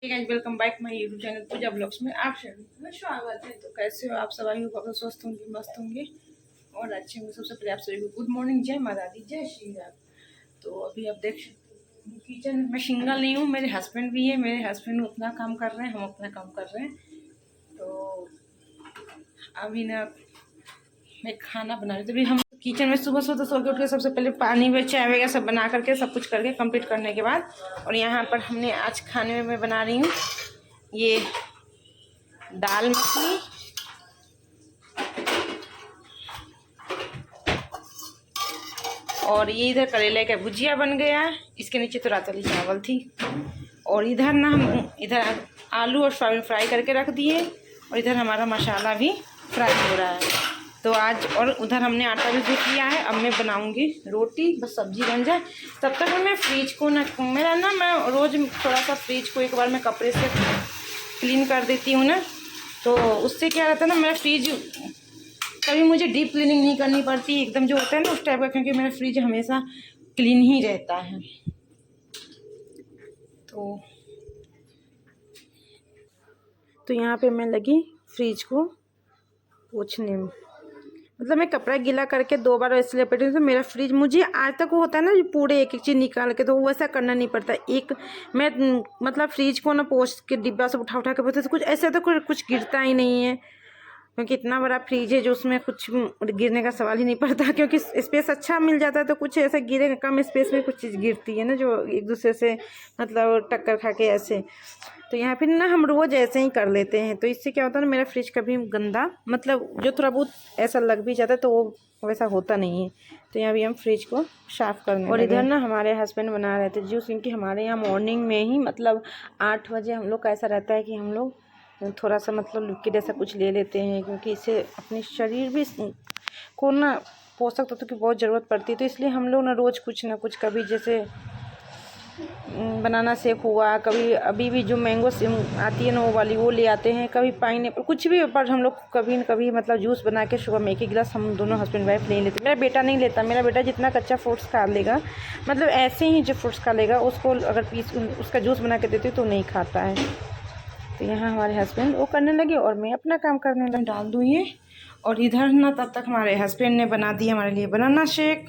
Guys, welcome back my YouTube channel Pooja blogs में आप सभी का स्वागत है। तो कैसे हो आप सब? आई होप आप स्वस्थ होंगे, मस्त होंगे और अच्छे होंगे। सबसे पहले आप सभी को गुड मॉर्निंग, जय माता दी, जय श्री राम। तो अभी आप देख सकते हैं किचन में सिंगल नहीं हूँ, मेरे हस्बैंड भी है। मेरे हस्बैंड अपना काम कर रहे हैं, हम अपना काम कर रहे हैं। तो अभी ना मैं खाना बना रही थी। अभी हम किचन में सुबह सुबह सो के उठ के सबसे पहले पानी में चाय वगैरह सब बना करके सब कुछ करके कंप्लीट करने के बाद, और यहाँ पर हमने आज खाने में मैं बना रही हूँ ये दाल मखनी और ये इधर करेले का भुजिया बन गया। इसके नीचे तो रात वाली चावल थी। और इधर ना हम इधर आलू और सोयाबीन फ्राई करके रख दिए और इधर हमारा मसाला भी फ्राई हो रहा है। तो आज और उधर हमने आटा भी गूँथ लिया है। अब मैं बनाऊंगी रोटी, बस सब्जी बन जाए तब तक मैं फ्रिज को ना मेरा ना मैं रोज़ थोड़ा सा फ्रिज को एक बार मैं कपड़े से क्लीन कर देती हूँ ना, तो उससे क्या रहता है ना, मेरा फ्रिज कभी मुझे डीप क्लीनिंग नहीं करनी पड़ती एकदम जो होता है ना उस टाइप का, क्योंकि मेरा फ्रिज हमेशा क्लीन ही रहता है। तो यहाँ पे मैं लगी फ्रिज को पोंछने में, मतलब मैं कपड़ा गीला करके 2 बार ऐसे लपेटी तो मेरा फ्रिज, मुझे आज तक वो होता है ना पूरे एक एक चीज़ निकाल के, तो वैसा करना नहीं पड़ता। एक मैं मतलब फ्रिज को ना पोंछ के डिब्बा से उठा के पोंछते तो कुछ ऐसा तो कुछ गिरता ही नहीं है, क्योंकि इतना बड़ा फ्रिज है जो उसमें कुछ गिरने का सवाल ही नहीं पड़ता, क्योंकि स्पेस अच्छा मिल जाता है। तो कुछ ऐसे गिरेगा, कम स्पेस में कुछ चीज़ गिरती है ना जो एक दूसरे से मतलब टक्कर खा के ऐसे। तो यहाँ फिर ना हम रोज़ ऐसे ही कर लेते हैं, तो इससे क्या होता है ना, मेरा फ्रिज कभी गंदा मतलब जो थोड़ा बहुत ऐसा लग भी जाता है तो वो वैसा होता नहीं है। तो यहाँ भी हम फ्रिज को साफ़ करने और इधर ना हमारे हस्बैंड बना रहे थे जूस, क्योंकि हमारे यहाँ मॉर्निंग में ही मतलब 8 बजे हम लोग का ऐसा रहता है कि हम लोग थोड़ा सा मतलब लिक्विड ऐसा कुछ ले लेते हैं, क्योंकि इससे अपने शरीर भी को ना पोषक तत्व की बहुत ज़रूरत पड़ती है। तो इसलिए हम लोग ना रोज़ कुछ ना कुछ, कभी जैसे बनाना शेक हुआ, कभी अभी भी जो मैंगो आती है ना वो वाली वो ले आते हैं, कभी पाइनएप्पल कुछ भी, पर हम लोग कभी न कभी मतलब जूस बना के सुबह में एक गिलास हम दोनों हस्बैंड वाइफ ले लेते। मेरा बेटा नहीं लेता, मेरा बेटा जितना कच्चा फ्रूट्स खा लेगा, मतलब ऐसे ही जो फ्रूट्स खा लेगा, उसको अगर पीस उसका जूस बना के देती तो नहीं खाता है। तो यहाँ हमारे हस्बैंड वो करने लगे और मैं अपना काम करने लगी। डाल दूँ ये, और इधर ना तब तक हमारे हस्बैंड ने बना दिया हमारे लिए बनाना शेक,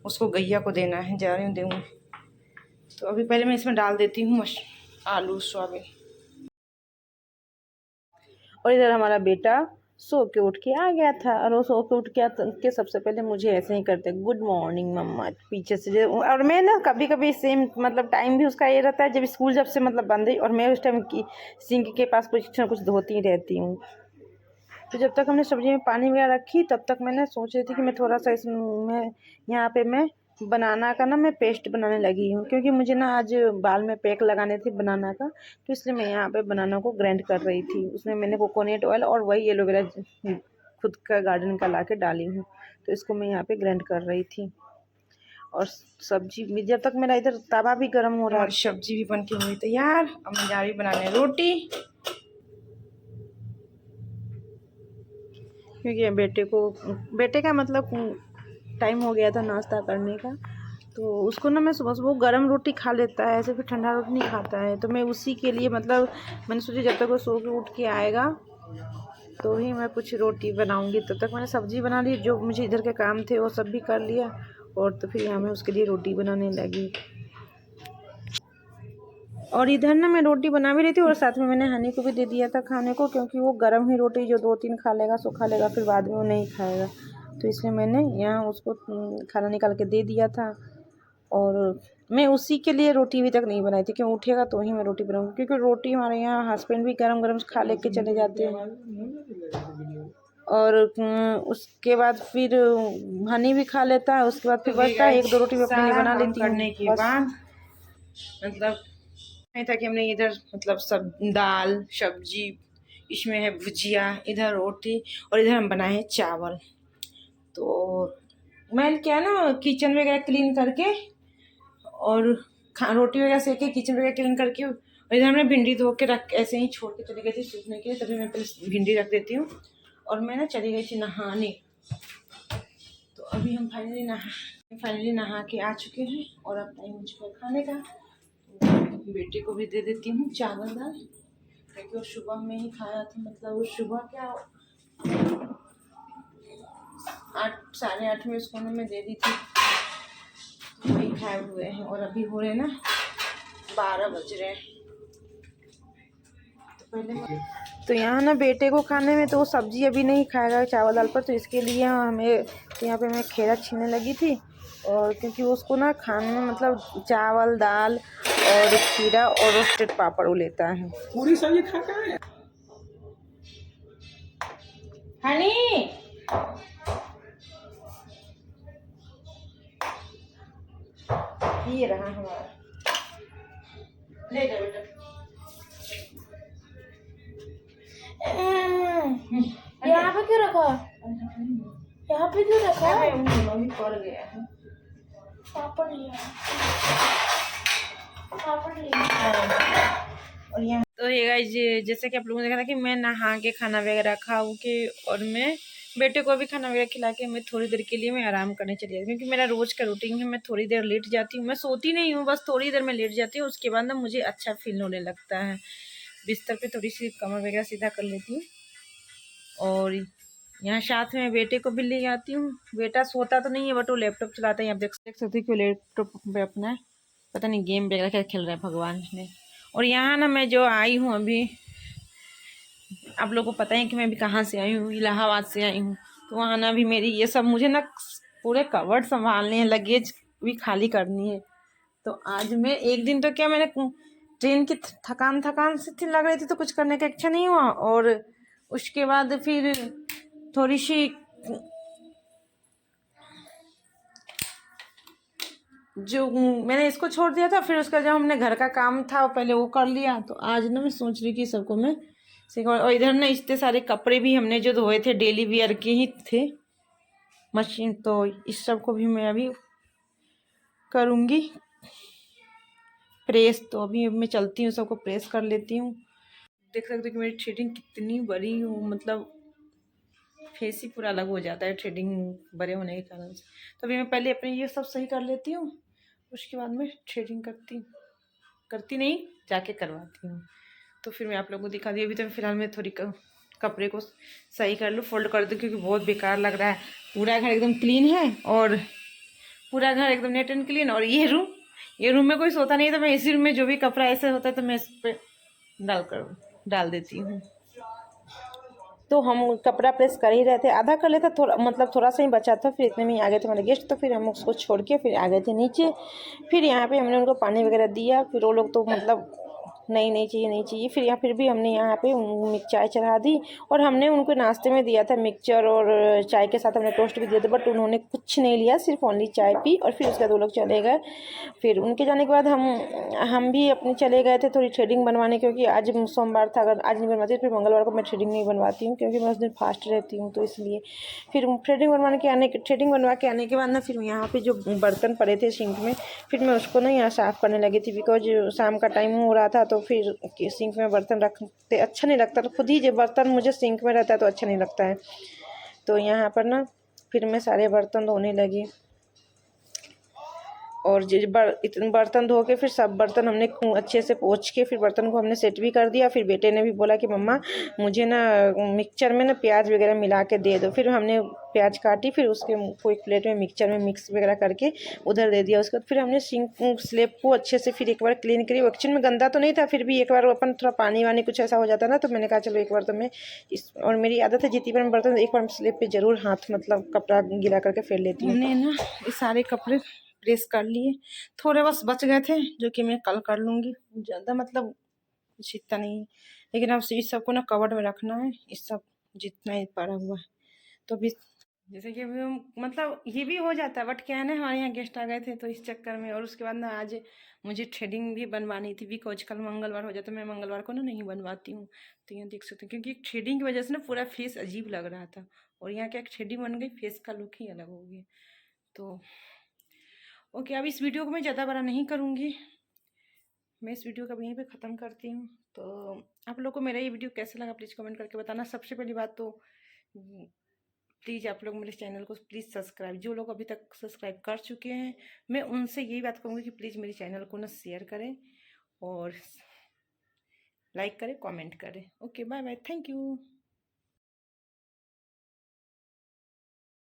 उसको गैया को देना है, जा रही हूँ दूँगी। तो अभी पहले मैं इसमें डाल देती हूँ आलू सोयाबीन। और इधर हमारा बेटा सो के उठ के आ गया था, और वो सो के उठ के सबसे पहले मुझे ऐसे ही करते गुड मॉर्निंग मम्मा पीछे से। और मैं ना कभी कभी सेम मतलब टाइम भी उसका ये रहता है, जब स्कूल जब से मतलब बंद है और मैं उस टाइम की सिंक के पास कुछ ना कुछ धोती रहती हूँ। तो जब तक हमने सब्जी में पानी वगैरह रखी तब तक मैंने सोच रही थी कि मैं थोड़ा सा इसमें यहाँ पे मैं बनाना का ना मैं पेस्ट बनाने लगी हूँ, क्योंकि मुझे ना आज बाल में पैक लगाने थे बनाना का, तो इसलिए मैं यहाँ पे बनाना को ग्राइंड कर रही थी। उसमें मैंने कोकोनट ऑयल और वही एलोवेरा खुद का गार्डन का ला के डाली हूँ, तो इसको मैं यहाँ पे ग्राइंड कर रही थी। और सब्जी भी जब तक मेरा इधर तवा भी गर्म हो रहा है, सब्जी भी बन के हुई तैयार। अब मैं जा रही बनाने रोटी, क्योंकि बेटे का मतलब टाइम हो गया था नाश्ता करने का, तो उसको ना मैं सुबह सुबह गर्म रोटी खा लेता है, ऐसे फिर ठंडा रोटी नहीं खाता है। तो मैं उसी के लिए मतलब मैंने सोचा जब तक वो सो के उठ के आएगा तो ही मैं कुछ रोटी बनाऊंगी। तब तक मैंने सब्जी बना ली, जो मुझे इधर के काम थे वो सब भी कर लिया, और तो फिर यहाँ मैं उसके लिए रोटी बनाने लगी। और इधर ना मैं रोटी बना भी रही थी और साथ में मैंने हनी को भी दे दिया था खाने को, क्योंकि वो गर्म ही रोटी जो 2-3 खा लेगा सो खा लेगा, फिर बाद में वो नहीं खाएगा। तो इसलिए मैंने यहाँ उसको खाना निकाल के दे दिया था। और मैं उसी के लिए रोटी अभी तक नहीं बनाई थी, क्यों उठेगा तो ही मैं रोटी बनाऊँगी, क्योंकि रोटी हमारे यहाँ हस्बैंड भी गरम गरम खा ले के चले जाते हैं। और उसके बाद फिर हनी भी खा लेता है, उसके बाद फिर बचता है 1-2 रोटी मैं अपने लिए बना लेती हूँ। करने के बाद मतलब नहीं था कि हमने इधर मतलब सब दाल सब्जी, इसमें है भुजिया, इधर रोटी, और इधर हम बनाए चावल। तो मैं क्या ना किचन वगैरह क्लीन करके और रोटी वगैरह सेक के किचन वगैरह क्लीन करके, और इधर हमने भिंडी धो के रख ऐसे ही छोड़ के चली गई थी सूखने के लिए, तभी मैं पहले भिंडी रख देती हूँ। और मैं ना चली गई थी नहाने, तो अभी हम फाइनली नहा के आ चुके हैं और अब टाइम हो चुका है खाने का। बेटे को भी दे देती हूँ चावल दाल, क्योंकि वो सुबह में ही खाया था। मतलब वो सुबह क्या 8 साढ़े 8 में उसको मैं दे दी थी, वही खाए हुए हैं। और अभी हो रहे ना 12 बज रहे हैं। तो यहाँ ना बेटे को खाने में तो वो सब्जी अभी नहीं खाएगा चावल दाल पर, तो इसके लिए हमें तो यहाँ पे मैं खीरा छीलने लगी थी। और क्योंकि उसको ना खाने में मतलब चावल दाल और खीरा और रोस्टेड पापड़ वो लेता है। पूरी सब्जी खाता है हनी। ये रहा हमारा, ले जा बेटा। यहाँ पे क्यों रखा? यहाँ पे क्यों रखा? अभी पड़ गया है। पापड़ लिया, पापड़ लिया। और यहाँ तो ये गाइस, जैसे कि आप लोगों ने देखा था कि मैं नहा के खाना वगैरह खाऊ के और मैं बेटे को भी खाना वगैरह खिला के मैं थोड़ी देर के लिए मैं आराम करने चली जाती हूँ, क्योंकि मेरा रोज का रूटीन है। मैं थोड़ी देर लेट जाती हूँ, मैं सोती नहीं हूँ, बस थोड़ी देर में लेट जाती हूँ। उसके बाद ना मुझे अच्छा फील होने लगता है। बिस्तर पे थोड़ी सी कमर वगैरह सीधा कर लेती हूँ। और यहाँ साथ में बेटे को भी ले आती हूँ। बेटा सोता तो नहीं है, बट वो लैपटॉप चलाता है। आप देख सकते हो कि लैपटॉप पे अपना पता नहीं गेम वगैरह क्या खेल रहा है भगवान ने। और यहाँ ना मैं जो आई हूँ अभी, आप लोगों को पता है कि मैं अभी कहाँ से आई हूँ, इलाहाबाद से आई हूँ। तो वहाँ ना भी मेरी ये सब मुझे ना पूरे कवर्ड संभालने हैं, लगेज भी खाली करनी है। तो आज मैं एक दिन तो क्या, मैंने ट्रेन की थकान से थी लग रही थी, तो कुछ करने का इच्छा नहीं हुआ। और उसके बाद फिर थोड़ी सी जो मैंने इसको छोड़ दिया था, फिर उसका जब हमने घर का काम था पहले वो कर लिया। तो आज ना मैं सोच रही कि सबको मैं सिखा। और इधर ना इतने सारे कपड़े भी हमने जो धोए थे डेली वियर के ही थे मशीन, तो इस सब को भी मैं अभी करूँगी प्रेस। तो अभी मैं चलती हूँ, सबको प्रेस कर लेती हूँ। देख सकते हो कि मेरी थ्रेडिंग कितनी बड़ी हो, मतलब फेस ही पूरा अलग हो जाता है थ्रेडिंग बड़े होने के कारण से। तो अभी मैं पहले अपने ये सब सही कर लेती हूँ, उसके बाद में थ्रेडिंग करती नहीं जाके करवाती हूँ। तो फिर मैं आप लोगों को दिखा दी। अभी तो फिलहाल मैं थोड़ी कपड़े को सही कर लूँ, फोल्ड कर दूँ, क्योंकि बहुत बेकार लग रहा है। पूरा घर एकदम क्लीन है, और पूरा घर एकदम नीट एंड क्लीन। और ये रूम में कोई सोता नहीं है, तो मैं इसी रूम में जो भी कपड़ा ऐसे होता है तो मैं इस पर डाल देती हूँ। तो हम कपड़ा प्रेस कर ही रहे थे, आधा कर लेता, थोड़ा मतलब थोड़ा सा ही बचा था। फिर इतने में ही आ गए थे हमारे गेस्ट, तो फिर हम उसको छोड़ के फिर आ गए थे नीचे। फिर यहाँ पे हमने उनको पानी वगैरह दिया। फिर वो लोग तो मतलब नहीं चाहिए। फिर फिर भी हमने यहाँ पे चाय चढ़ा दी। और हमने उनको नाश्ते में दिया था मिक्सचर, और चाय के साथ हमने टोस्ट भी दिया था, बट उन्होंने कुछ नहीं लिया, सिर्फ ओनली चाय पी। और फिर उसके बाद वो लोग चले गए। फिर उनके जाने के बाद हम भी अपने चले गए थे थोड़ी थ्रेडिंग बनवाने, क्योंकि आज सोमवार था, अगर आज नहीं बनवाती फिर मंगलवार को मैं थ्रेडिंग नहीं बनवाती हूँ, क्योंकि मैं उस दिन फास्ट रहती हूँ। तो इसलिए फिर थ्रेडिंग बनवा के आने के बाद ना, फिर यहाँ पे जो बर्तन पड़े थे सिंक में, फिर मैं उसको ना यहाँ साफ़ करने लगी थी, बिकॉज शाम का टाइम हो रहा था। तो फिर सिंक में बर्तन रखते अच्छा नहीं लगता, तो खुद ही जब बर्तन मुझे सिंक में रहता है तो अच्छा नहीं लगता है। तो यहाँ पर ना फिर मैं सारे बर्तन धोने लगी। और इतने बर्तन धो के फिर सब बर्तन हमने अच्छे से पोंछ के फिर बर्तन को हमने सेट भी कर दिया। फिर बेटे ने भी बोला कि मम्मा मुझे ना मिक्सचर में ना प्याज वगैरह मिला के दे दो। फिर हमने प्याज काटी, फिर उसके को एक प्लेट में मिक्सचर में मिक्स वगैरह करके उधर दे दिया। उसके बाद फिर हमने सिंक स्लैब को अच्छे से फिर एक बार क्लीन करी। एक्चुअली में गंदा तो नहीं था, फिर भी एक बार अपन थोड़ा पानी वानी कुछ ऐसा हो जाता ना, तो मैंने कहा चलो एक बार तो मैं और मेरी आदत है जितनी बार मैं बर्तन एक बार स्लैब पे जरूर हाथ मतलब कपड़ा गीला करके फेर लेती हूँ। हमने ना ये सारे कपड़े प्रेस कर लिए, थोड़े बस बच गए थे जो कि मैं कल कर लूँगी। ज़्यादा मतलब कुछ इतना नहीं, लेकिन अब इस सबको ना कवर्ड में रखना है, इस सब जितना ही पड़ा हुआ है। तो भी जैसे कि अभी मतलब ये भी हो जाता है, बट क्या है ना हमारे यहाँ गेस्ट आ गए थे तो इस चक्कर में। और उसके बाद ना आज मुझे थ्रेडिंग भी बनवानी थी, बिकॉज कल मंगलवार हो जाता, मैं मंगलवार को ना नहीं बनवाती हूँ। तो यहाँ देख सकते हैं, क्योंकि थ्रेडिंग की वजह से ना पूरा फेस अजीब लग रहा था, और यहाँ क्या थ्रेडिंग बन गई, फेस का लुक ही अलग हो गया। तो ओके, अब इस वीडियो को मैं ज़्यादा बड़ा नहीं करूँगी, मैं इस वीडियो का यहीं पे ख़त्म करती हूँ। तो आप लोग को मेरा ये वीडियो कैसा लगा प्लीज़ कमेंट करके बताना। सबसे पहली बात तो प्लीज़ आप लोग मेरे चैनल को प्लीज़ सब्सक्राइब, जो लोग अभी तक सब्सक्राइब कर चुके हैं मैं उनसे यही बात कहूँगी कि प्लीज़ मेरे चैनल को ना शेयर करें और लाइक करें, कमेंट करें। Okay, bye bye, thank you.